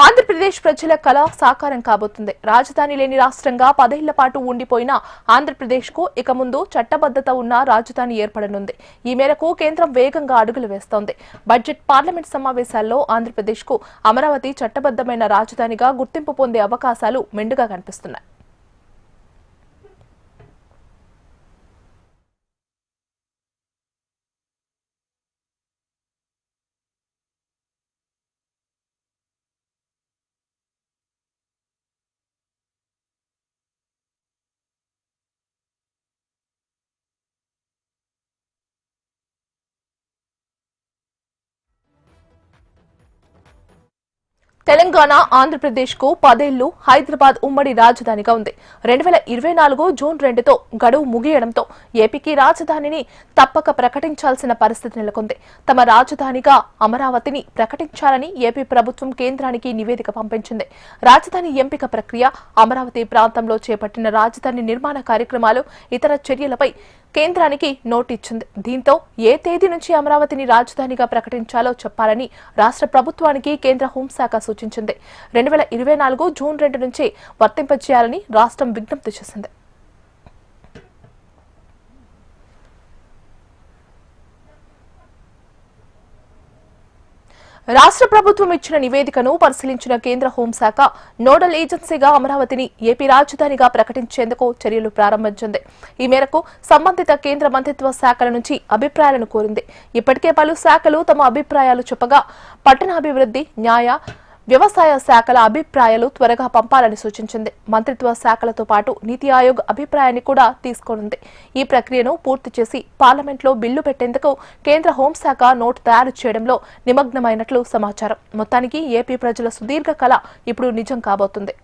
ఆంధ్రప్రదేశ్ ప్రజల కళ సాకారం కాబోతుంది. రాజధాని లేని రాష్ట్రంగా 10 ఏళ్ల పాటు ఉండిపోయిన ఆంధ్రప్రదేశ్కు ఇక ముందు చట్టబద్ధత ఉన్న రాజధాని ఏర్పడనుంది. ఈ మేరకు కేంద్రం వేగంగా అడుగులు వేస్తోంది. బడ్జెట్ పార్లమెంట్ సమావేశాల్లో ఆంధ్రప్రదేశ్కు అమరావతి చట్టబద్ధమైన రాజధానిగా గుర్తింపు పొందే అవకాశాలు మెండుగా కనిపిస్తున్నాయి. తెలంగాణ ఆంధ్రప్రదేశ్కు 10 ఏళ్లు హైదరాబాద్ ఉమ్మడి రాజధానిగా ఉంది. 2024 జూన్ 2తో గడువు ముగియడంతో ఏపీకి రాజధానిని తప్పక ప్రకటించాల్సిన పరిస్థితి నెలకొంది. తమ రాజధానిగా అమరావతిని ప్రకటించాలని ఏపీ ప్రభుత్వం కేంద్రానికి నివేదిక పంపించింది. రాజధాని ఎంపిక ప్రక్రియ, అమరావతి ప్రాంతంలో చేపట్టిన రాజధాని నిర్మాణ కార్యక్రమాలు, ఇతర చర్యలపై కేంద్రానికి నోటు ఇచ్చింది. దీంతో ఏ తేదీ నుంచి అమరావతిని రాజధానిగా ప్రకటించాలో చెప్పాలని రాష్ట్ర ప్రభుత్వానికి కేంద్ర హోంశాఖ సూచించింది. 2024 జూన్ 2 నుంచి వర్తింపజేయాలని రాష్ట్రం విజ్ఞప్తి చేసింది. రాష్ట్ర ప్రభుత్వం ఇచ్చిన నివేదికను పరిశీలించిన కేంద్ర హోంశాఖ నోడల్ ఏజెన్సీగా అమరావతిని ఏపీ రాజధానిగా ప్రకటించేందుకు చర్యలు ప్రారంభించింది. ఈ మేరకు సంబంధిత కేంద్ర మంత్రిత్వ శాఖల నుంచి అభిప్రాయాలను కోరింది. ఇప్పటికే పలు శాఖలు తమ అభిప్రాయాలు చెప్పగా పట్టణాభివృద్ధి, న్యాయ, వ్యవసాయ శాఖల అభిప్రాయాలు త్వరగా పంపాలని సూచించింది. మంత్రిత్వ శాఖలతో పాటు నీతి ఆయోగ్ అభిప్రాయాన్ని కూడా తీసుకోనుంది. ఈ ప్రక్రియను పూర్తి చేసి పార్లమెంట్లో బిల్లు పెట్టేందుకు కేంద్ర హోంశాఖ నోటు తయారు చేయడంలో నిమగ్నమైనట్లు సమాచారం. మొత్తానికి ఏపీ ప్రజల సుదీర్ఘ కళ ఇప్పుడు నిజం కాబోతుంది.